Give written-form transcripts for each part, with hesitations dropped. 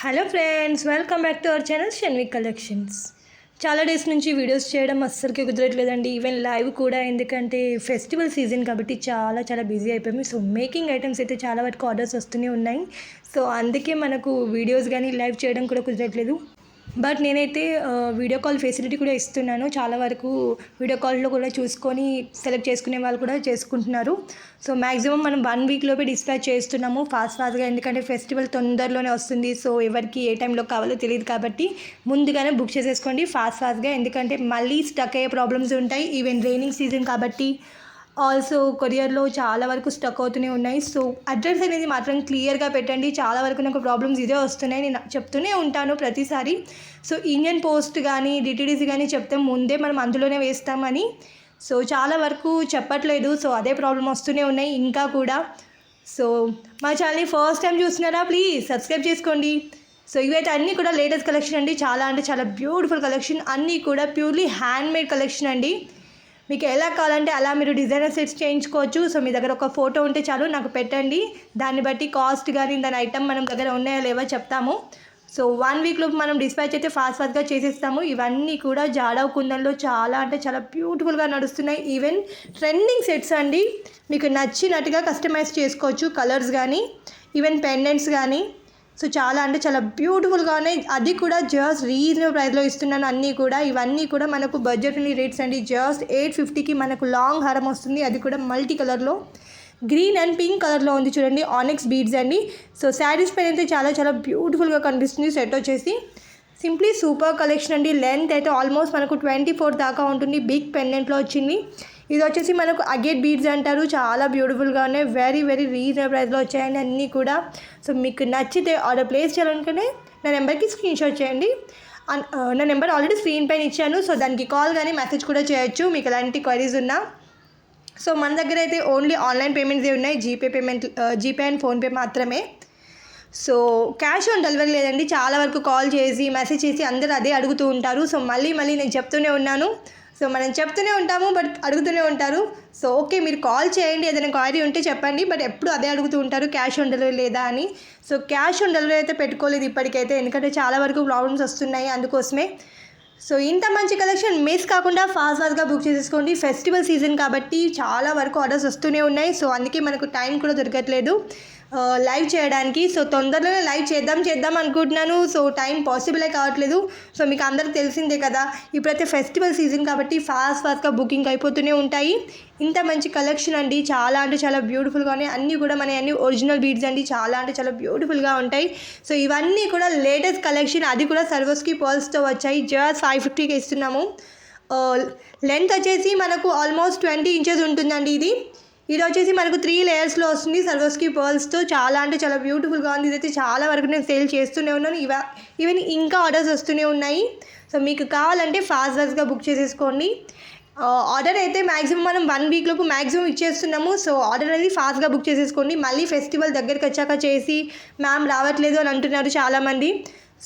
Hello friends, welcome back to our channel Shanvi collections. చాలా days నుంచి videos చేయడం అస్సలకి కుదరట్లేదండి, ఈవెన్ లైవ్ కూడా. ఎందుకంటే ఫెస్టివల్ సీజన్ కాబట్టి చాలా బిజీ అయిపోయాము. సో మేకింగ్ ఐటమ్స్ అయితే చాలా వరకు ఆర్డర్స్ వస్తూనే ఉన్నాయి. సో అందుకే మనకు వీడియోస్ కానీ లైవ్ చేయడం కూడా కుదరట్లేదు. బట్ నేనైతే వీడియో కాల్ ఫెసిలిటీ కూడా ఇస్తున్నాను. చాలా వరకు వీడియో కాల్లో కూడా చూసుకొని సెలెక్ట్ చేసుకునే వాళ్ళు కూడా చేసుకుంటున్నారు. సో మ్యాక్సిమం మనం 1 వీక్లోపే డిస్పాచ్ చేస్తున్నాము ఫాస్ట్గా. ఎందుకంటే ఫెస్టివల్ తొందరలోనే వస్తుంది. సో ఎవరికి ఏ టైంలో కావాలో తెలియదు కాబట్టి ముందుగానే బుక్ చేసేసుకోండి ఫాస్ట్గా. ఎందుకంటే మళ్ళీ స్టక్ అయ్యే ప్రాబ్లమ్స్ ఉంటాయి. ఈవెన్ రైనింగ్ సీజన్ కాబట్టి ఆల్సో కొరియర్లో చాలా వరకు స్టక్ అవుతూనే ఉన్నాయి. సో అడ్రస్ అనేది మాత్రం క్లియర్గా పెట్టండి. చాలా వరకు నాకు ప్రాబ్లమ్స్ ఇదే వస్తున్నాయి, నేను చెప్తూనే ఉంటాను ప్రతిసారి. సో ఇండియన్ పోస్ట్ కానీ డిటీడీసీ కానీ చెప్తే ముందే మనం అందులోనే వేస్తామని. సో చాలా వరకు చెప్పట్లేదు. సో అదే ప్రాబ్లం వస్తూనే ఉన్నాయి ఇంకా కూడా. సో మా ఛానల్ని ఫస్ట్ టైం చూస్తున్నారా, ప్లీజ్ సబ్స్క్రైబ్ చేసుకోండి. సో ఇవైతే అన్నీ కూడా లేటెస్ట్ కలెక్షన్ అండి. చాలా బ్యూటిఫుల్ కలెక్షన్. అన్నీ కూడా ప్యూర్లీ హ్యాండ్మేడ్ కలెక్షన్ అండి. మీకు ఎలా కావాలంటే అలా మీరు డిజైనర్ సెట్స్ చేయించుకోవచ్చు. సో మీ దగ్గర ఒక ఫోటో ఉంటే చాలు, నాకు పెట్టండి. దాన్ని బట్టి కాస్ట్ కానీ దాని ఐటమ్ మనం దగ్గర ఉన్నాయో లేవో చెప్తాము. సో 1 వీక్లో మనం డిస్పాచ్ అయితే ఫాస్ట్గా చేసేస్తాము. ఇవన్నీ కూడా జాడవ్ కుందన్లో చాలా బ్యూటిఫుల్గా నడుస్తున్నాయి. ఈవెన్ ట్రెండింగ్ సెట్స్ అండి. మీకు నచ్చినట్టుగా కస్టమైజ్ చేసుకోవచ్చు. కలర్స్ కానీ ఈవెన్ పెండెంట్స్ కానీ. సో చాలా బ్యూటిఫుల్గా ఉన్నాయి. అది కూడా జస్ట్ రీజనబుల్ ప్రైస్లో ఇస్తున్నాను అన్నీ కూడా. ఇవన్నీ కూడా మనకు బడ్జెట్ ఫ్రెండ్లీ రేట్స్ అండి. జస్ట్ 850కి మనకు లాంగ్ హారం వస్తుంది. అది కూడా మల్టీ కలర్లో, గ్రీన్ అండ్ పింక్ కలర్లో ఉంది చూడండి. ఆనిక్స్ బీడ్స్ అండి. సో శారీస్ పైన అయితే చాలా బ్యూటిఫుల్గా కనిపిస్తుంది. సెట్ వచ్చేసి సింప్లీ సూపర్ కలెక్షన్ అండి. లెంత్ అయితే ఆల్మోస్ట్ మనకు 24 దాకా ఉంటుంది. బిగ్ పెండెంట్లో వచ్చింది. ఇది వచ్చేసి మనకు అగేట్ బీడ్స్ అంటారు. చాలా బ్యూటిఫుల్గా ఉన్నాయి. వెరీ రీజనబుల్ ప్రైస్లో వచ్చాయండి అన్నీ కూడా. సో మీకు నచ్చితే ఆర్డర్ ప్లేస్ చేయాలనుకునే నా నెంబర్కి స్క్రీన్ షాట్ చేయండి. నా నెంబర్ ఆల్రెడీ స్క్రీన్ పైన ఇచ్చాను. సో దానికి కాల్ కానీ మెసేజ్ కూడా చేయొచ్చు మీకు ఎలాంటి క్వైరీస్ ఉన్నా. సో మన దగ్గర అయితే ఓన్లీ ఆన్లైన్ పేమెంట్స్ ఉన్నాయి. జీపే అండ్ ఫోన్పే మాత్రమే. సో క్యాష్ ఆన్ డెలివరీ లేదండి. చాలా వరకు కాల్ చేసి మెసేజ్ చేసి అందరూ అదే అడుగుతూ ఉంటారు. సో మళ్ళీ నేను చెప్తూనే ఉన్నాను. సో మనం చెప్తూనే ఉంటాము, బట్ అడుగుతూనే ఉంటారు. సో ఓకే, మీరు కాల్ చేయండి, ఏదైనా క్వైరీ ఉంటే చెప్పండి. బట్ ఎప్పుడు అదే అడుగుతూ ఉంటారు, క్యాష్ ఆన్ డెలివరీ లేదా అని. సో క్యాష్ ఆన్ డెలివరీ అయితే పెట్టుకోలేదు ఇప్పటికైతే, ఎందుకంటే చాలా వరకు ప్రాబ్లమ్స్ వస్తున్నాయి అందుకోసమే. సో ఇంత మంచి కలెక్షన్ మిస్ కాకుండా ఫాస్ట్గా బుక్ చేసేసుకోండి. ఫెస్టివల్ సీజన్ కాబట్టి చాలా వరకు ఆర్డర్స్ వస్తూనే ఉన్నాయి. సో అందుకే మనకు టైం కూడా దొరకట్లేదు లైవ్ చేయడానికి. సో తొందరలోనే లైవ్ చేద్దాం అనుకుంటున్నాను. సో టైం పాసిబులే కావట్లేదు. సో మీకు అందరికి తెలిసిందే కదా, ఇప్పుడైతే ఫెస్టివల్ సీజన్ కాబట్టి ఫాస్ట్గా బుకింగ్ అయిపోతూనే ఉంటాయి. ఇంత మంచి కలెక్షన్ అండి. చాలా బ్యూటిఫుల్గా ఉన్నాయి. అన్నీ కూడా అన్ని ఒరిజినల్ బీడ్స్ అండి. చాలా బ్యూటిఫుల్గా ఉంటాయి. సో ఇవన్నీ కూడా లేటెస్ట్ కలెక్షన్. అది కూడా సర్వస్కి పర్ల్స్తో వచ్చాయి. జస్ట్ 550కి ఇస్తున్నాము. లెంత్ వచ్చేసి మనకు ఆల్మోస్ట్ 20 ఇంచెస్ ఉంటుందండి. ఇది వచ్చేసి మనకు 3 లేయర్స్లో వస్తుంది సర్వస్కి పర్ల్స్తో. చాలా బ్యూటిఫుల్గా ఉంది. ఇదైతే చాలా వరకు నేను సేల్ చేస్తూనే ఉన్నాను. ఈవెన్ ఇంకా ఆర్డర్స్ వస్తూనే ఉన్నాయి. సో మీకు కావాలంటే ఫాస్ట్గా బుక్ చేసేసుకోండి. ఆర్డర్ అయితే మ్యాక్సిమం మనం 1 వీక్లోపు మ్యాక్సిమం ఇచ్చేస్తున్నాము. సో ఆర్డర్ అనేది ఫాస్ట్గా బుక్ చేసేసుకోండి. మళ్ళీ ఫెస్టివల్ దగ్గరికి వచ్చాక చేసి మ్యామ్ రావట్లేదు అని అంటున్నారు చాలామంది.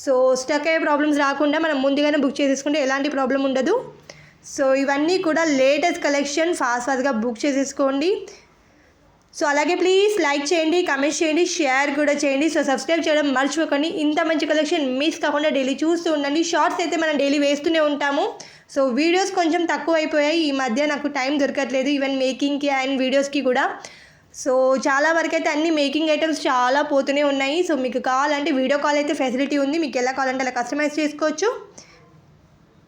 సో స్టక్ అయ్యే ప్రాబ్లమ్స్ రాకుండా మనం ముందుగానే బుక్ చేసేసుకుంటే ఎలాంటి ప్రాబ్లం ఉండదు. సో ఇవన్నీ కూడా లేటెస్ట్ కలెక్షన్. ఫాస్ట్గా బుక్ చేసేసుకోండి. సో అలాగే ప్లీజ్ లైక్ చేయండి, కమెంట్ చేయండి, షేర్ కూడా చేయండి. సో సబ్స్క్రైబ్ చేయడం మర్చిపోకండి. ఇంత మంచి కలెక్షన్ మిస్ కాకుండా డైలీ చూస్తూ ఉండండి. షార్ట్స్ అయితే మనం డైలీ వేస్తూనే ఉంటాము. సో వీడియోస్ కొంచెం తక్కువ అయిపోయాయి ఈ మధ్య, నాకు టైం దొరకట్లేదు ఈవెన్ మేకింగ్కి అండ్ వీడియోస్కి కూడా. సో చాలా వరకు అయితే అన్ని మేకింగ్ ఐటమ్స్ చాలా పోతూనే ఉన్నాయి. సో మీకు కావాలంటే వీడియో కాల్ అయితే ఫెసిలిటీ ఉంది. మీకు ఎలా కావాలంటే అలా కస్టమైజ్ చేసుకోవచ్చు.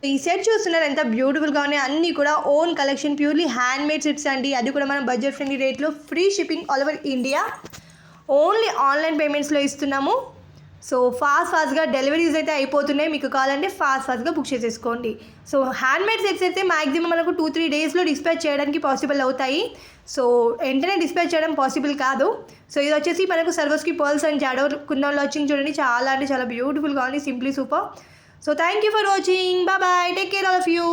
ఈ సెట్ చూస్తున్నారు ఎంత బ్యూటిఫుల్గా ఉన్నాయి. అన్నీ కూడా own collection, purely handmade sets అండి. అది కూడా మనం బడ్జెట్ ఫ్రెండ్లీ రేట్లో, free shipping all over India, only online పేమెంట్స్లో ఇస్తున్నాము. సో ఫాస్ట్గా డెలివరీస్ అయితే అయిపోతున్నాయి. మీకు కావాలంటే ఫాస్ట్గా బుక్ చేసేసుకోండి. సో హ్యాండ్మేడ్ సెట్స్ అయితే మ్యాక్సిమం మనకు 2-3 డేస్లో డిస్పాచ్ చేయడానికి పాసిబుల్ అవుతాయి. సో వెంటనే డిస్పాచ్ చేయడం పాసిబుల్ కాదు. సో ఇది వచ్చేసి మనకు సర్వస్కి పర్ల్స్ అండ్ జాడవ్ కుందన్లో వచ్చింది చూడండి. చాలా బ్యూటిఫుల్గా ఉంది. Simply super. So thank you for watching. Bye bye. Take care all of you.